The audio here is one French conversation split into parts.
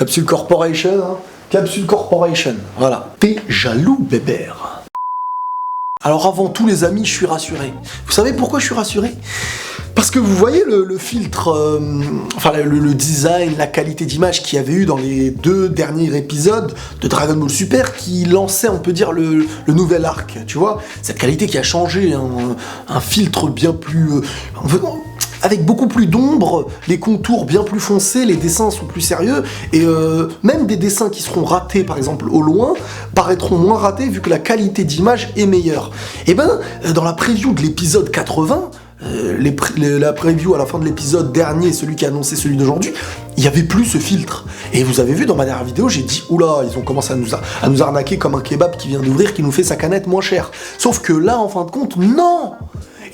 Capsule Corporation, hein. Capsule Corporation, voilà. T'es jaloux, bébert. Alors avant tout les amis, je suis rassuré. Vous savez pourquoi je suis rassuré ? Parce que vous voyez le filtre, le design, la qualité d'image qu'il y avait eu dans les 2 derniers épisodes de Dragon Ball Super qui lançait, on peut dire, le nouvel arc, tu vois ? Cette qualité qui a changé, un filtre bien plus... avec beaucoup plus d'ombre, les contours bien plus foncés, les dessins sont plus sérieux, et même des dessins qui seront ratés, par exemple, au loin, paraîtront moins ratés vu que la qualité d'image est meilleure. Et ben, dans la preview de l'épisode 80, la preview à la fin de l'épisode dernier, celui qui a annoncé celui d'aujourd'hui, il n'y avait plus ce filtre. Et vous avez vu dans ma dernière vidéo, j'ai dit, oula, ils ont commencé à nous arnaquer comme un kebab qui vient d'ouvrir, qui nous fait sa canette moins chère. Sauf que là, en fin de compte, non!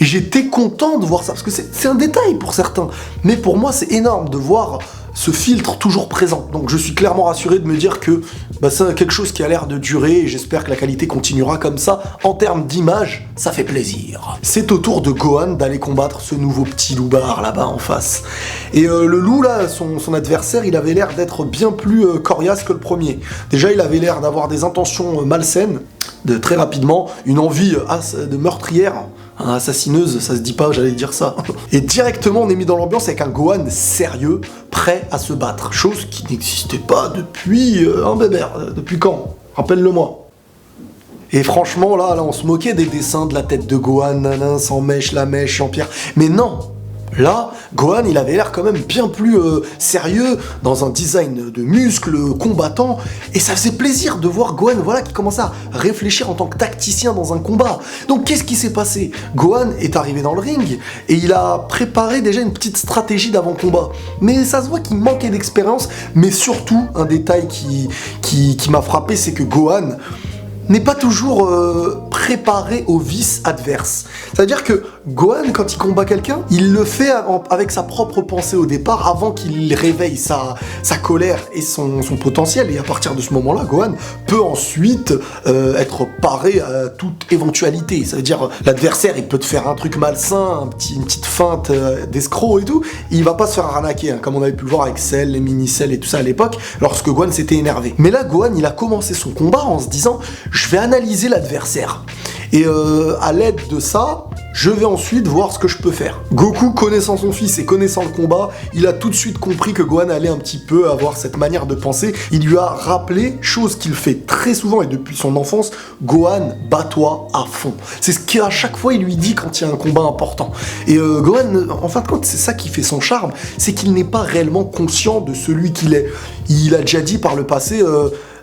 Et j'étais content de voir ça, parce que c'est un détail pour certains. Mais pour moi, c'est énorme de voir ce filtre toujours présent. Donc je suis clairement rassuré de me dire que c'est quelque chose qui a l'air de durer, et j'espère que la qualité continuera comme ça. En termes d'image, ça fait plaisir. C'est au tour de Gohan d'aller combattre ce nouveau petit loupard là-bas en face. Et le loup, là, son adversaire, il avait l'air d'être bien plus coriace que le premier. Déjà, il avait l'air d'avoir des intentions malsaines, très rapidement, une envie de meurtrière, assassineuse, ça se dit pas, j'allais dire ça. Et directement, on est mis dans l'ambiance avec un Gohan sérieux, prêt à se battre. Chose qui n'existait pas depuis depuis quand ? Rappelle-le-moi. Et franchement, là, on se moquait des dessins de la tête de Gohan, sans mèche, la mèche en pierre. Mais non! Là, Gohan, il avait l'air quand même bien plus sérieux, dans un design de muscles, combattant, et ça faisait plaisir de voir Gohan, qui commençait à réfléchir en tant que tacticien dans un combat. Donc qu'est-ce qui s'est passé ? Gohan est arrivé dans le ring, et il a préparé déjà une petite stratégie d'avant-combat. Mais ça se voit qu'il manquait d'expérience, mais surtout, un détail qui m'a frappé, c'est que Gohan n'est pas toujours préparé aux vices adverses. C'est-à-dire que Gohan, quand il combat quelqu'un, il le fait avec sa propre pensée au départ, avant qu'il réveille sa colère et son potentiel, et à partir de ce moment-là, Gohan peut ensuite être paré à toute éventualité. Ça veut dire, l'adversaire, il peut te faire un truc malsain, une petite feinte d'escroc et tout, il va pas se faire arnaquer, comme on avait pu le voir avec Cell, les mini-Cell et tout ça à l'époque, lorsque Gohan s'était énervé. Mais là, Gohan, il a commencé son combat en se disant, je vais analyser l'adversaire. Et à l'aide de ça, je vais ensuite voir ce que je peux faire. Goku, connaissant son fils et connaissant le combat, il a tout de suite compris que Gohan allait un petit peu avoir cette manière de penser. Il lui a rappelé, chose qu'il fait très souvent et depuis son enfance, Gohan, bats-toi à fond. C'est ce qu'à chaque fois il lui dit quand il y a un combat important. Et Gohan, en fin de compte, c'est ça qui fait son charme, c'est qu'il n'est pas réellement conscient de celui qu'il est. Il a déjà dit par le passé...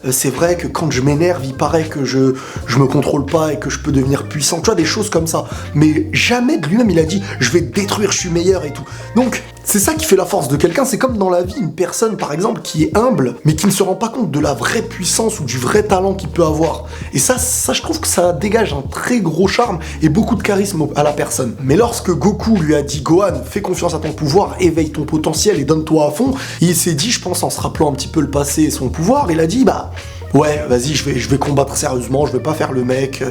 c'est vrai que quand je m'énerve, il paraît que je me contrôle pas et que je peux devenir puissant, tu vois, des choses comme ça. Mais jamais de lui-même il a dit « je vais te détruire, je suis meilleur » et tout. Donc, c'est ça qui fait la force de quelqu'un, c'est comme dans la vie, une personne par exemple qui est humble, mais qui ne se rend pas compte de la vraie puissance ou du vrai talent qu'il peut avoir. Et ça je trouve que ça dégage un très gros charme et beaucoup de charisme à la personne. Mais lorsque Goku lui a dit « Gohan, fais confiance à ton pouvoir, éveille ton potentiel et donne-toi à fond », il s'est dit, je pense en se rappelant un petit peu le passé et son pouvoir, il a dit ouais, vas-y, je vais combattre sérieusement, je vais pas faire le mec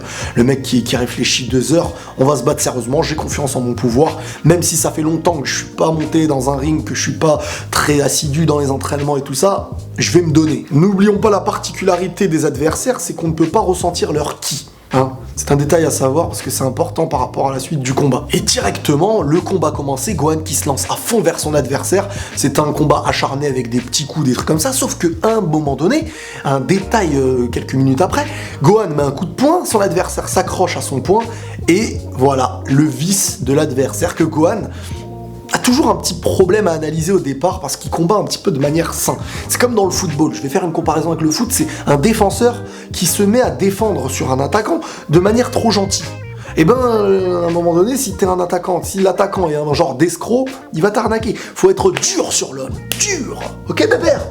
qui réfléchit 2 heures, on va se battre sérieusement, j'ai confiance en mon pouvoir, même si ça fait longtemps que je suis pas monté dans un ring, que je suis pas très assidu dans les entraînements et tout ça, je vais me donner. N'oublions pas la particularité des adversaires, c'est qu'on ne peut pas ressentir leur ki. C'est un détail à savoir parce que c'est important par rapport à la suite du combat. Et directement, le combat commencé, Gohan qui se lance à fond vers son adversaire. C'est un combat acharné avec des petits coups, des trucs comme ça, sauf qu'à un moment donné, un détail quelques minutes après, Gohan met un coup de poing, son adversaire s'accroche à son poing, et voilà, le vice de l'adversaire que Gohan a toujours un petit problème à analyser au départ parce qu'il combat un petit peu de manière saine. C'est comme dans le football, je vais faire une comparaison avec le foot, c'est un défenseur qui se met à défendre sur un attaquant de manière trop gentille. Et à un moment donné, si t'es un attaquant, si l'attaquant est un genre d'escroc, il va t'arnaquer. Faut être dur sur l'homme, dur. Ok bébert ?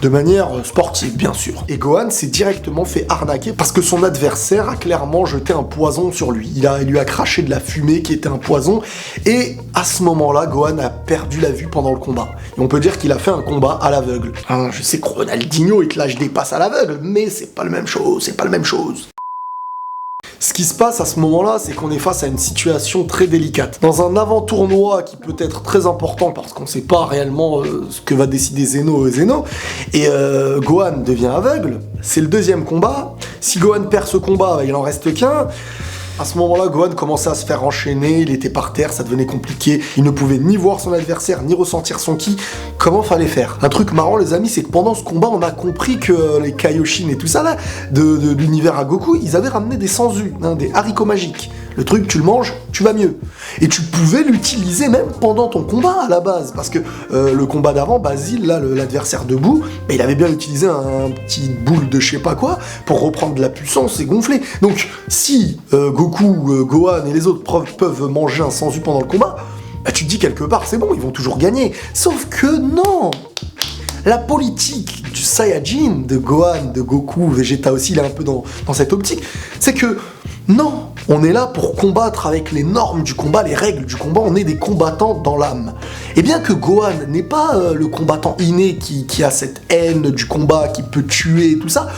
De manière sportive, bien sûr. Et Gohan s'est directement fait arnaquer parce que son adversaire a clairement jeté un poison sur lui. Il lui a craché de la fumée qui était un poison. Et à ce moment-là, Gohan a perdu la vue pendant le combat. Et on peut dire qu'il a fait un combat à l'aveugle. Je sais que Ronaldinho, il te lâche des passes à l'aveugle, mais c'est pas la même chose, Ce qui se passe à ce moment-là, c'est qu'on est face à une situation très délicate. Dans un avant-tournoi qui peut être très important parce qu'on ne sait pas réellement ce que va décider Zeno, et Gohan devient aveugle, c'est le deuxième combat. Si Gohan perd ce combat, bah, il en reste qu'un. À ce moment-là, Gohan commençait à se faire enchaîner, il était par terre, ça devenait compliqué, il ne pouvait ni voir son adversaire, ni ressentir son ki. Comment fallait faire? Un truc marrant, les amis, c'est que pendant ce combat, on a compris que les Kaioshin et tout ça, là, de l'univers à Goku, ils avaient ramené des senzu, des haricots magiques. Le truc, tu le manges, tu vas mieux. Et tu pouvais l'utiliser même pendant ton combat, à la base, parce que le combat d'avant, Basile, là, l'adversaire debout, bah, il avait bien utilisé un petit boule de je sais pas quoi, pour reprendre de la puissance et gonfler. Donc, si Goku, Gohan et les autres peuvent manger un senzu pendant le combat, bah, tu te dis quelque part, c'est bon, ils vont toujours gagner. Sauf que non! La politique du Saiyajin, de Gohan, de Goku, Vegeta aussi, il est un peu dans cette optique, c'est que non, on est là pour combattre avec les normes du combat, les règles du combat, on est des combattants dans l'âme. Et bien que Gohan n'est pas le combattant inné qui a cette haine du combat, qui peut tuer et tout ça,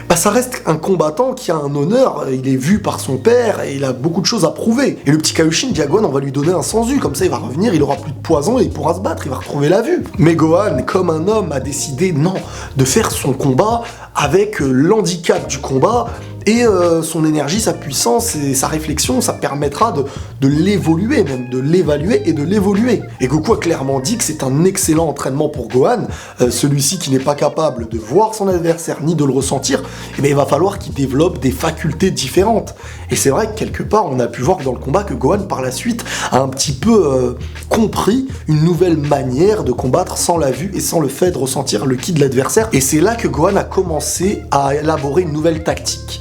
bah ça reste un combattant qui a un honneur, il est vu par son père et il a beaucoup de choses à prouver. Et le petit Kaioshin dit à Gohan, on va lui donner un senzu, comme ça il va revenir, il aura plus de poison et il pourra se battre, il va retrouver la vue. Mais Gohan, comme un homme, a décidé non, de faire son combat avec l'handicap du combat, et son énergie, sa puissance et sa réflexion, ça permettra de l'évoluer, même de l'évaluer et de l'évoluer. Et Goku a clairement dit que c'est un excellent entraînement pour Gohan, celui-ci qui n'est pas capable de voir son adversaire ni de le ressentir, eh bien, il va falloir qu'il développe des facultés différentes. Et c'est vrai que quelque part, on a pu voir dans le combat que Gohan, par la suite, a un petit peu compris une nouvelle manière de combattre sans la vue et sans le fait de ressentir le ki de l'adversaire. Et c'est là que Gohan a commencé à élaborer une nouvelle tactique.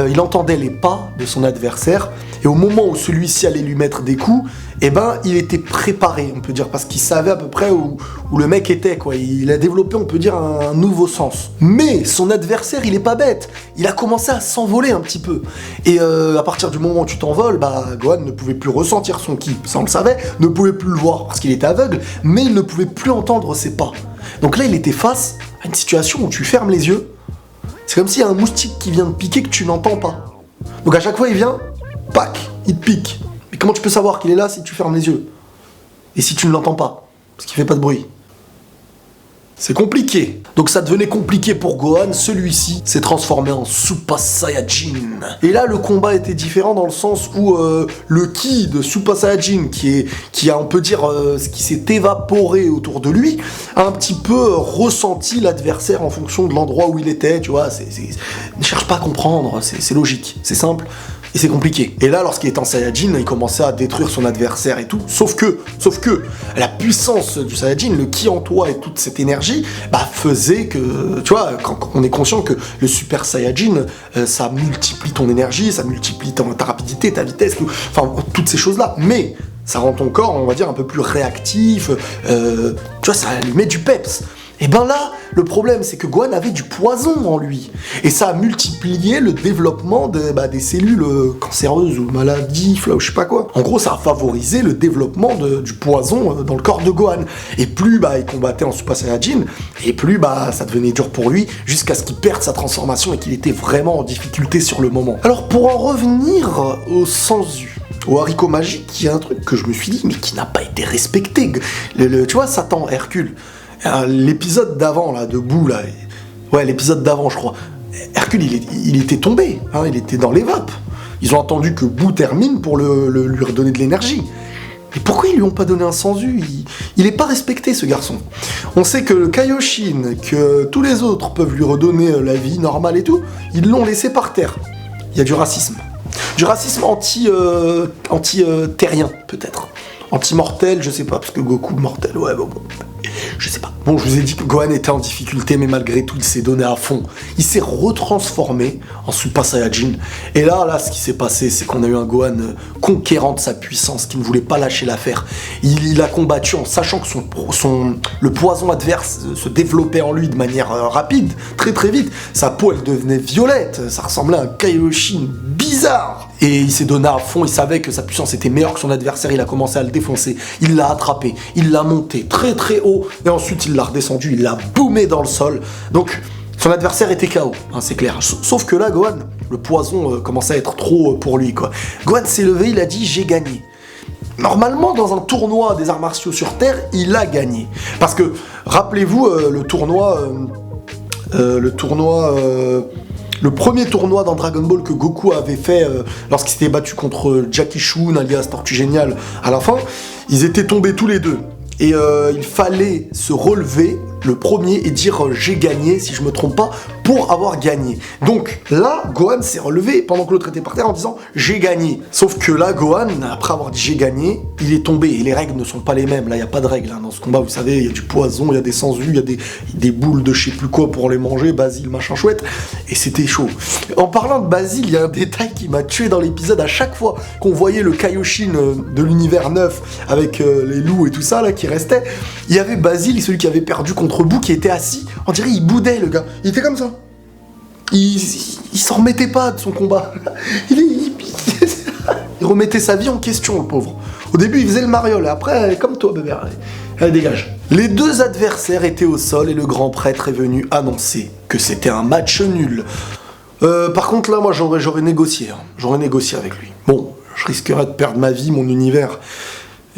Il entendait les pas de son adversaire, et au moment où celui-ci allait lui mettre des coups, eh ben, il était préparé, on peut dire, parce qu'il savait à peu près où le mec était, quoi. Il a développé, on peut dire, un nouveau sens. Mais son adversaire, il est pas bête. Il a commencé à s'envoler un petit peu. Et à partir du moment où tu t'envoles, bah, Gohan ne pouvait plus ressentir son ki, ça on le savait, ne pouvait plus le voir parce qu'il était aveugle, mais il ne pouvait plus entendre ses pas. Donc là, il était face à une situation où tu fermes les yeux. C'est comme s'il y a un moustique qui vient te piquer que tu n'entends pas. Donc à chaque fois il vient, pac, il te pique. Mais comment tu peux savoir qu'il est là si tu fermes les yeux? Et si tu ne l'entends pas? Parce qu'il fait pas de bruit. C'est compliqué. Donc ça devenait compliqué pour Gohan, celui-ci s'est transformé en Super Saiyajin. Et là le combat était différent dans le sens où le ki de Super Saiyajin, qui a on peut dire qui s'est évaporé autour de lui, a un petit peu ressenti l'adversaire en fonction de l'endroit où il était, tu vois, ne cherche pas à comprendre, c'est logique, c'est simple. Et c'est compliqué. Et là, lorsqu'il est en Saiyajin, il commençait à détruire son adversaire et tout. Sauf que, la puissance du Saiyajin, le ki en toi et toute cette énergie, bah, faisait que, tu vois, quand on est conscient que le Super Saiyajin, ça multiplie ton énergie, ça multiplie ta rapidité, ta vitesse, enfin, toutes ces choses-là. Mais ça rend ton corps, on va dire, un peu plus réactif, tu vois, ça lui met du peps. Et ben là, le problème, c'est que Gohan avait du poison en lui. Et ça a multiplié le développement des cellules cancéreuses ou maladives, là, ou je sais pas quoi. En gros, ça a favorisé le développement du poison dans le corps de Gohan. Et plus il combattait en Super Saiyajin, et plus ça devenait dur pour lui, jusqu'à ce qu'il perde sa transformation et qu'il était vraiment en difficulté sur le moment. Alors, pour en revenir au senzu, au haricot magique, il y a un truc que je me suis dit, mais qui n'a pas été respecté. Tu vois, Satan, Hercule, l'épisode d'avant, là, de Boo, là, ouais, l'épisode d'avant, je crois, Hercule, il était tombé, hein, il était dans les vapes. Ils ont attendu que Boo termine pour lui redonner de l'énergie. Et pourquoi ils lui ont pas donné un senzu? Il est pas respecté, ce garçon. On sait que le Kaioshin, que tous les autres peuvent lui redonner la vie normale et tout, ils l'ont laissé par terre. Il y a du racisme. Du racisme anti-terrien, peut-être. Anti-mortel, je sais pas, parce que Goku mortel, ouais, bon, je sais pas. Bon, je vous ai dit que Gohan était en difficulté, mais malgré tout, il s'est donné à fond. Il s'est retransformé en Super Saiyajin. Et là, ce qui s'est passé, c'est qu'on a eu un Gohan conquérant de sa puissance, qui ne voulait pas lâcher l'affaire. Il a combattu en sachant que le poison adverse se développait en lui de manière rapide, très très vite. Sa peau, elle devenait violette. Ça ressemblait à un Kaioshin bizarre. Et il s'est donné à fond, il savait que sa puissance était meilleure que son adversaire, il a commencé à le défoncer, il l'a attrapé, il l'a monté très très haut, et ensuite il l'a redescendu, il l'a boomé dans le sol. Donc Son adversaire était KO, hein, c'est clair. Sauf que là, Gohan, le poison commençait à être trop pour lui, quoi. Gohan s'est levé, il a dit « j'ai gagné ». Normalement, dans un tournoi des arts martiaux sur Terre, il a gagné. Parce que, rappelez-vous, le premier tournoi dans Dragon Ball que Goku avait fait lorsqu'il s'était battu contre Jackie Chun, alias Tortue Géniale, à la fin, ils étaient tombés tous les deux. Et il fallait se relever, le premier, et dire j'ai gagné, si je me trompe pas, pour avoir gagné. Donc là, Gohan s'est relevé pendant que l'autre était par terre en disant j'ai gagné. Sauf que là, Gohan, après avoir dit j'ai gagné, il est tombé. Et les règles ne sont pas les mêmes. Là, il n'y a pas de règles hein. Dans ce combat. Vous savez, il y a du poison, il y a des sangsues, il y a des boules de je sais plus quoi pour les manger, Basile, machin chouette. Et c'était chaud. En parlant de Basile, il y a un détail qui m'a tué dans l'épisode. À chaque fois qu'on voyait le Kaioshin de l'univers 9 avec les loups et tout ça là qui restait, il y avait Basile, celui qui avait perdu contre Boo, qui était assis. On dirait il boudait le gars. Il était comme ça. Il s'en remettait pas de son combat. Il remettait sa vie en question, le pauvre. Au début, il faisait le mariole. Après, comme toi, bébé, allez, dégage. Les deux adversaires étaient au sol et le grand prêtre est venu annoncer que c'était un match nul. Par contre, là, moi, j'aurais négocié. Hein. J'aurais négocié avec lui. Bon, je risquerais de perdre ma vie, mon univers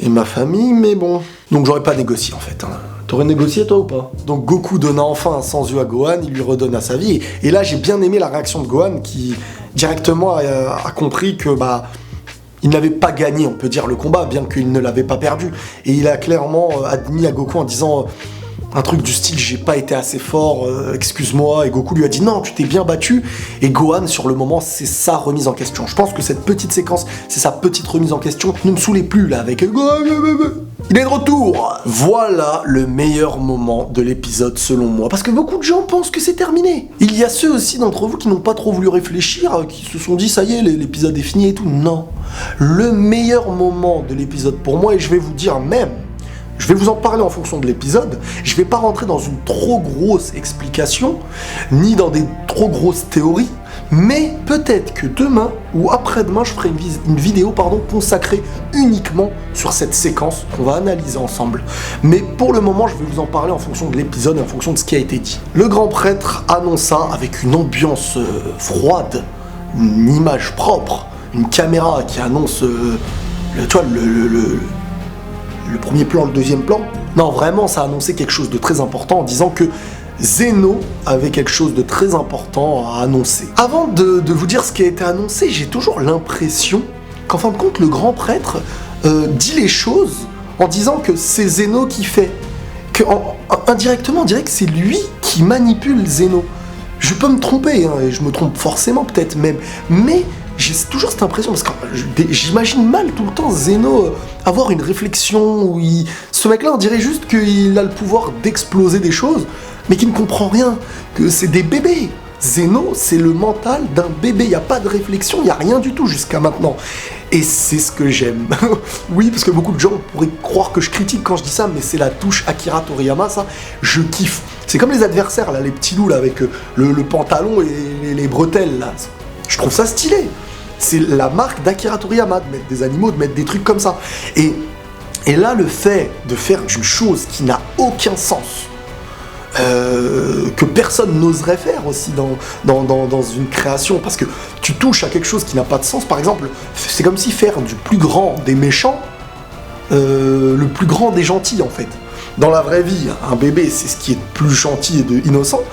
et ma famille, mais bon. Donc, j'aurais pas négocié, en fait. Hein. T'aurais négocié, toi, ou pas? Donc, Goku donna enfin un senzu à Gohan, il lui redonna sa vie. Et là, j'ai bien aimé la réaction de Gohan qui, directement, a compris que, il n'avait pas gagné, on peut dire, le combat, bien qu'il ne l'avait pas perdu. Et il a clairement admis à Goku en disant un truc du style « j'ai pas été assez fort, excuse-moi ». Et Goku lui a dit « non, tu t'es bien battu ». Et Gohan, sur le moment, c'est sa remise en question. Je pense que cette petite séquence, c'est sa petite remise en question. Ne me saoulez plus, là, avec « il est de retour !» Voilà le meilleur moment de l'épisode, selon moi. Parce que beaucoup de gens pensent que c'est terminé. Il y a ceux aussi d'entre vous qui n'ont pas trop voulu réfléchir, qui se sont dit « ça y est, l'épisode est fini et tout ». Non. Le meilleur moment de l'épisode pour moi, et je vais vous dire même, je vais vous en parler en fonction de l'épisode, je vais pas rentrer dans une trop grosse explication, ni dans des trop grosses théories, mais peut-être que demain ou après-demain, je ferai une vidéo consacrée uniquement sur cette séquence qu'on va analyser ensemble. Mais pour le moment, je vais vous en parler en fonction de l'épisode et en fonction de ce qui a été dit. Le grand prêtre annonça avec une ambiance froide, une image propre, une caméra qui annonce le premier plan, le deuxième plan. Non, vraiment, ça a annoncé quelque chose de très important en disant que Zeno avait quelque chose de très important à annoncer. Avant de vous dire ce qui a été annoncé, j'ai toujours l'impression qu'en fin de compte, le grand prêtre dit les choses en disant que c'est Zeno qui fait. Indirectement, on dirait que c'est lui qui manipule Zeno. Je peux me tromper, hein, et je me trompe forcément peut-être même, mais j'ai toujours cette impression, parce que j'imagine mal tout le temps Zeno avoir une réflexion où ce mec-là, on dirait juste qu'il a le pouvoir d'exploser des choses, mais qu'il ne comprend rien, que c'est des bébés. Zeno, c'est le mental d'un bébé, il n'y a pas de réflexion, il n'y a rien du tout jusqu'à maintenant. Et c'est ce que j'aime. Oui, parce que beaucoup de gens pourraient croire que je critique quand je dis ça, mais c'est la touche Akira Toriyama, ça, je kiffe. C'est comme les adversaires, là, les petits loups, là, avec le pantalon et les bretelles, là. Je trouve ça stylé. C'est la marque d'Akira Toriyama, de mettre des animaux, de mettre des trucs comme ça. Et là, le fait de faire une chose qui n'a aucun sens, que personne n'oserait faire aussi dans une création, parce que tu touches à quelque chose qui n'a pas de sens. Par exemple, c'est comme si faire du plus grand des méchants, le plus grand des gentils, en fait. Dans la vraie vie, un bébé, c'est ce qui est de plus gentil et de innocent.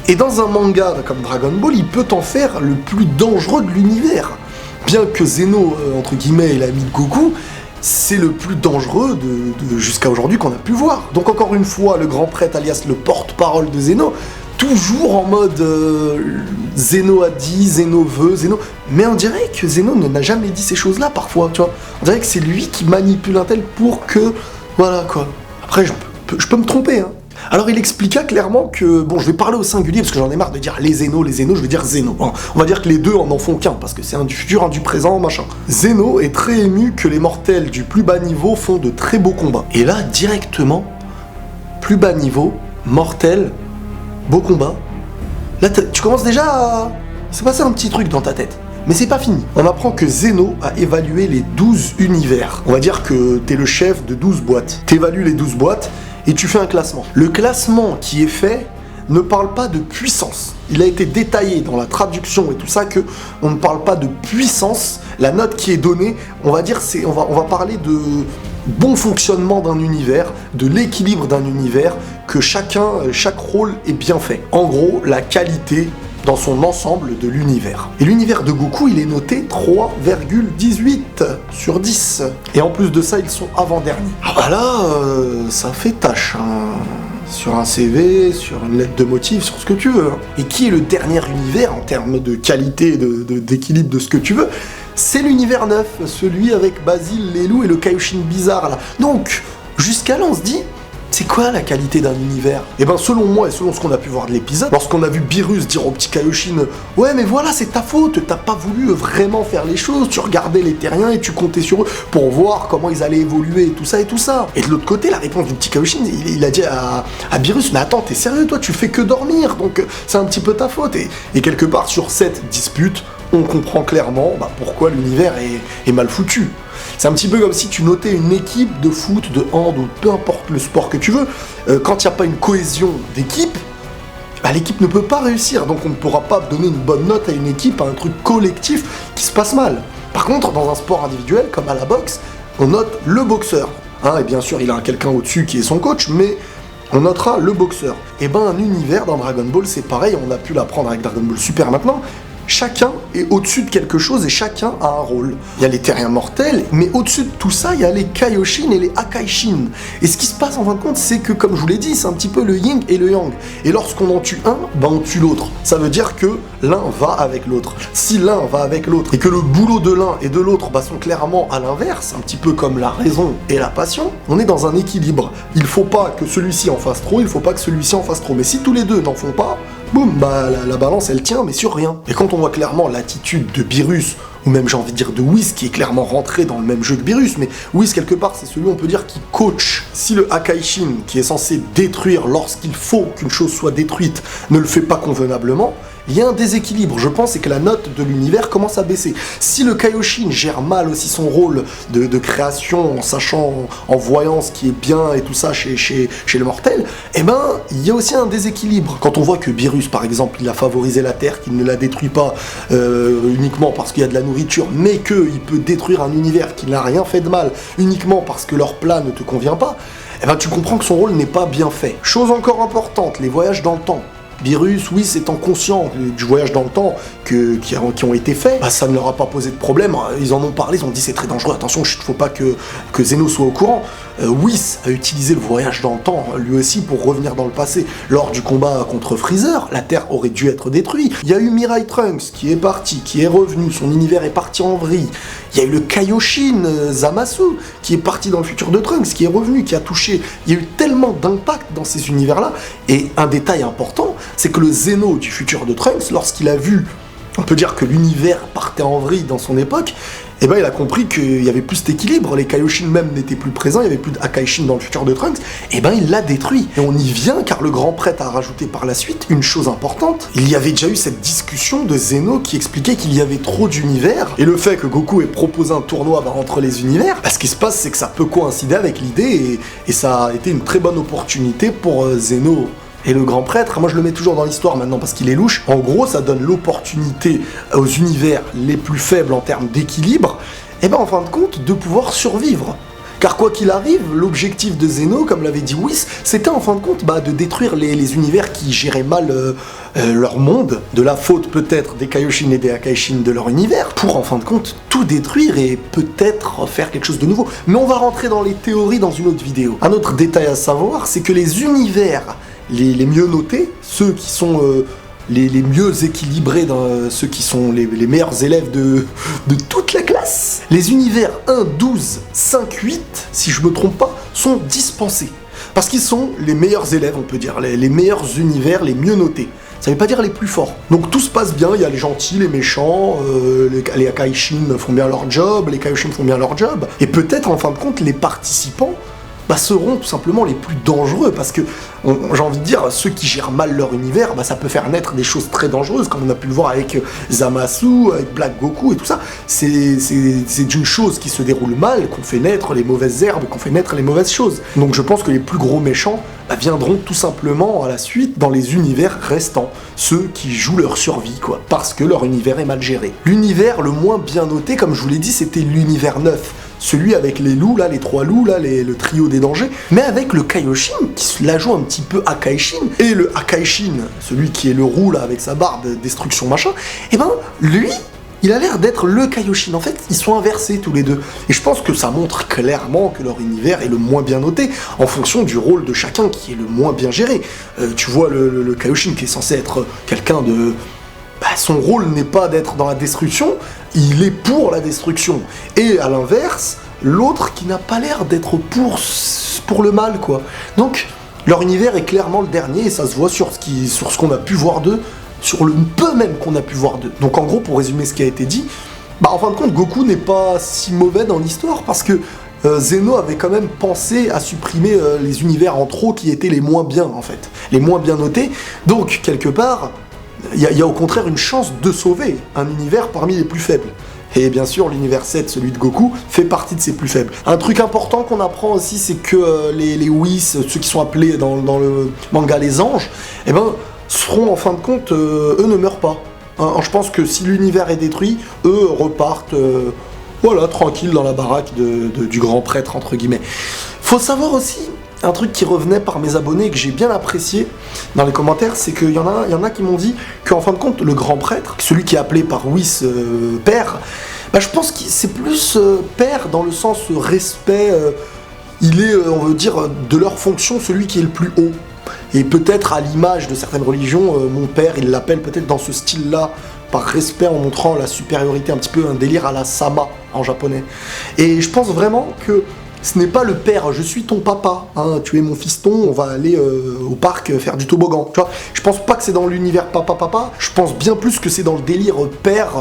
Et dans un manga comme Dragon Ball, il peut en faire le plus dangereux de l'univers. Bien que Zeno, entre guillemets, est l'ami de Goku, c'est le plus dangereux de jusqu'à aujourd'hui qu'on a pu voir. Donc encore une fois, le grand prêtre, alias le porte-parole de Zeno, toujours en mode Zeno a dit, Zeno veut, Zeno... Mais on dirait que Zeno n'a jamais dit ces choses-là parfois, tu vois. On dirait que c'est lui qui manipule un tel pour que... Voilà, quoi. Après, je peux me tromper, hein. Alors il expliqua clairement que, bon, je vais parler au singulier parce que j'en ai marre de dire les Zeno, je vais dire Zeno. Bon, on va dire que les deux en font qu'un parce que c'est un du futur, un du présent, machin. Zeno est très ému que les mortels du plus bas niveau font de très beaux combats. Et là, directement, plus bas niveau, mortel, beau combat. Là, tu commences déjà à... C'est passé un petit truc dans ta tête. Mais c'est pas fini. On apprend que Zeno a évalué les 12 univers. On va dire que t'es le chef de 12 boîtes. T'évalues les 12 boîtes et tu fais un classement. Le classement qui est fait ne parle pas de puissance. Il a été détaillé dans la traduction et tout ça que on ne parle pas de puissance. La note qui est donnée, on va dire, on va parler de bon fonctionnement d'un univers, de l'équilibre d'un univers, que chaque rôle est bien fait. En gros, la qualité dans son ensemble de l'univers. Et l'univers de Goku, il est noté 3,18 sur 10. Et en plus de ça, ils sont avant-derniers. Ah bah là, ça fait tâche, hein. Sur un CV, sur une lettre de motif, sur ce que tu veux. Et qui est le dernier univers en termes de qualité, d'équilibre de ce que tu veux? C'est l'univers 9, celui avec Basile, les loups et le Kaioshin bizarre là. Donc, jusqu'à là, on se dit, c'est quoi la qualité d'un univers? Et ben selon moi et selon ce qu'on a pu voir de l'épisode, lorsqu'on a vu Beerus dire au petit Kaioshin « Ouais mais voilà c'est ta faute, t'as pas voulu vraiment faire les choses, tu regardais les terriens et tu comptais sur eux pour voir comment ils allaient évoluer et tout ça et tout ça. » Et de l'autre côté, la réponse du petit Kaioshin, il a dit à Beerus « Mais attends, t'es sérieux toi, tu fais que dormir, donc c'est un petit peu ta faute. » Et quelque part sur cette dispute, on comprend clairement pourquoi l'univers est mal foutu. C'est un petit peu comme si tu notais une équipe de foot, de hand ou peu importe le sport que tu veux. Quand il n'y a pas une cohésion d'équipe, l'équipe ne peut pas réussir. Donc on ne pourra pas donner une bonne note à une équipe, à un truc collectif qui se passe mal. Par contre, dans un sport individuel comme à la boxe, on note le boxeur. Et bien sûr, il a quelqu'un au-dessus qui est son coach, mais on notera le boxeur. Et un univers dans Dragon Ball, c'est pareil, on a pu l'apprendre avec Dragon Ball Super maintenant. Chacun est au-dessus de quelque chose et chacun a un rôle. Il y a les terriens mortels, mais au-dessus de tout ça, il y a les Kaioshin et les Akaishin. Et ce qui se passe en fin de compte, c'est que, comme je vous l'ai dit, c'est un petit peu le yin et le yang. Et lorsqu'on en tue un, on tue l'autre. Ça veut dire que l'un va avec l'autre. Si l'un va avec l'autre et que le boulot de l'un et de l'autre sont clairement à l'inverse, un petit peu comme la raison et la passion, on est dans un équilibre. Il faut pas que celui-ci en fasse trop, il faut pas que celui-ci en fasse trop. Mais si tous les deux n'en font pas, boum, la balance elle tient, mais sur rien. Et quand on voit clairement l'attitude de Beerus, ou même j'ai envie de dire de Whis, qui est clairement rentré dans le même jeu que Beerus, mais Whis quelque part c'est celui on peut dire qui coach. Si le Akaishin, qui est censé détruire lorsqu'il faut qu'une chose soit détruite, ne le fait pas convenablement, il y a un déséquilibre, je pense, et que la note de l'univers commence à baisser. Si le Kaioshin gère mal aussi son rôle de création, en sachant, en voyant ce qui est bien et tout ça chez le mortel, il y a aussi un déséquilibre. Quand on voit que Beerus, par exemple, il a favorisé la Terre, qu'il ne la détruit pas uniquement parce qu'il y a de la nourriture, mais qu'il peut détruire un univers qui n'a rien fait de mal, uniquement parce que leur plat ne te convient pas, tu comprends que son rôle n'est pas bien fait. Chose encore importante, les voyages dans le temps. Beerus, oui, étant conscient du voyage dans le temps qui ont été faits, ça ne leur a pas posé de problème. Ils en ont parlé, ils ont dit c'est très dangereux, attention, il ne faut pas que Zeno soit au courant. Whis a utilisé le voyage dans le temps, lui aussi, pour revenir dans le passé. Lors du combat contre Freezer, la Terre aurait dû être détruite. Il y a eu Mirai Trunks qui est parti, qui est revenu, son univers est parti en vrille. Il y a eu le Kaioshin Zamasu qui est parti dans le futur de Trunks, qui est revenu, qui a touché. Il y a eu tellement d'impact dans ces univers-là. Et un détail important, c'est que le Zeno du futur de Trunks, lorsqu'il a vu, on peut dire que l'univers partait en vrille dans son époque, il a compris qu'il y avait plus cet équilibre, les Kaioshin même n'étaient plus présents, il y avait plus d'Akaishin dans le futur de Trunks, il l'a détruit. Et on y vient car le grand prêtre a rajouté par la suite une chose importante. Il y avait déjà eu cette discussion de Zeno qui expliquait qu'il y avait trop d'univers, et le fait que Goku ait proposé un tournoi entre les univers, ce qui se passe c'est que ça peut coïncider avec l'idée, et ça a été une très bonne opportunité pour Zeno. Et le grand prêtre, moi je le mets toujours dans l'histoire maintenant parce qu'il est louche, en gros ça donne l'opportunité aux univers les plus faibles en termes d'équilibre, en fin de compte, de pouvoir survivre. Car quoi qu'il arrive, l'objectif de Zeno, comme l'avait dit Whis, c'était en fin de compte de détruire les univers qui géraient mal leur monde, de la faute peut-être des Kaioshin et des Akaishin de leur univers, pour en fin de compte tout détruire et peut-être faire quelque chose de nouveau. Mais on va rentrer dans les théories dans une autre vidéo. Un autre détail à savoir, c'est que les univers les mieux notés, ceux qui sont les mieux équilibrés, ceux qui sont les meilleurs élèves de toute la classe, les univers 1, 12, 5, 8, si je me trompe pas, sont dispensés. Parce qu'ils sont les meilleurs élèves, on peut dire, les meilleurs univers, les mieux notés. Ça veut pas dire les plus forts. Donc tout se passe bien, il y a les gentils, les méchants, les Akaishin font bien leur job, les Kaioshin font bien leur job, et peut-être en fin de compte les participants bah, seront tout simplement les plus dangereux, parce que, j'ai envie de dire, ceux qui gèrent mal leur univers, bah, ça peut faire naître des choses très dangereuses, comme on a pu le voir avec Zamasu, avec Black Goku et tout ça. C'est d'une chose qui se déroule mal qu'on fait naître les mauvaises herbes, qu'on fait naître les mauvaises choses. Donc je pense que les plus gros méchants bah, viendront tout simplement à la suite dans les univers restants, ceux qui jouent leur survie, quoi, parce que leur univers est mal géré. L'univers le moins bien noté, comme je vous l'ai dit, c'était l'univers 9. Celui avec les loups, là, les 3 loups, là, le trio des dangers, mais avec le Kaioshin, qui la joue un petit peu Akaishin, et le Akaishin, celui qui est le roux, là, avec sa barbe, destruction, machin, et ben, lui, il a l'air d'être le Kaioshin. En fait, ils sont inversés tous les deux. Et je pense que ça montre clairement que leur univers est le moins bien noté, en fonction du rôle de chacun qui est le moins bien géré. Tu vois le Kaioshin qui est censé être quelqu'un de... Bah, son rôle n'est pas d'être dans la destruction, il est pour la destruction. Et à l'inverse, l'autre qui n'a pas l'air d'être pour le mal, quoi. Donc, leur univers est clairement le dernier, et ça se voit sur ce qu'on a pu voir d'eux, sur le peu même qu'on a pu voir d'eux. Donc en gros, pour résumer ce qui a été dit, bah en fin de compte, Goku n'est pas si mauvais dans l'histoire, parce que Zeno avait quand même pensé à supprimer les univers en trop qui étaient les moins bien, en fait. Les moins bien notés. Donc, quelque part... Il y a au contraire une chance de sauver un univers parmi les plus faibles. Et bien sûr, l'univers 7, celui de Goku, fait partie de ses plus faibles. Un truc important qu'on apprend aussi, c'est que les Whis, ceux qui sont appelés dans le manga les anges, eh ben, seront en fin de compte, eux ne meurent pas. Hein, je pense que si l'univers est détruit, eux repartent, voilà, tranquilles dans la baraque du grand prêtre, entre guillemets. Faut savoir aussi... Un truc qui revenait par mes abonnés et que j'ai bien apprécié dans les commentaires, c'est qu'il y en a qui m'ont dit qu'en fin de compte, le grand prêtre, celui qui est appelé par Whis père, bah, je pense que c'est plus père dans le sens respect, il est, on veut dire, de leur fonction, celui qui est le plus haut. Et peut-être à l'image de certaines religions, mon père, il l'appelle peut-être dans ce style-là, par respect en montrant la supériorité, un petit peu un délire à la sama en japonais. Et je pense vraiment que ce n'est pas le père, je suis ton papa, hein, tu es mon fiston, on va aller au parc faire du toboggan. Tu vois, je pense pas que c'est dans l'univers papa, je pense bien plus que c'est dans le délire père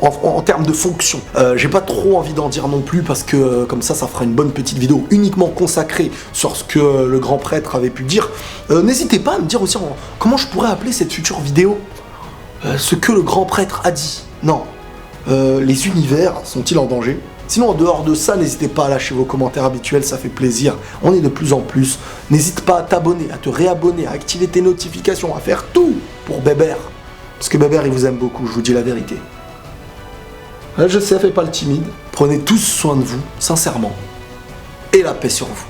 en termes de fonction. J'ai pas trop envie d'en dire non plus parce que comme ça fera une bonne petite vidéo uniquement consacrée sur ce que le grand prêtre avait pu dire. N'hésitez pas à me dire aussi comment je pourrais appeler cette future vidéo. Ce que le grand prêtre a dit. Non. Les univers sont-ils en danger ? Sinon, en dehors de ça, n'hésitez pas à lâcher vos commentaires habituels, ça fait plaisir. On est de plus en plus. N'hésite pas à t'abonner, à te réabonner, à activer tes notifications, à faire tout pour Bébert. Parce que Bébert, il vous aime beaucoup, je vous dis la vérité. Là, je sais, faites pas le timide. Prenez tous soin de vous, sincèrement. Et la paix sur vous.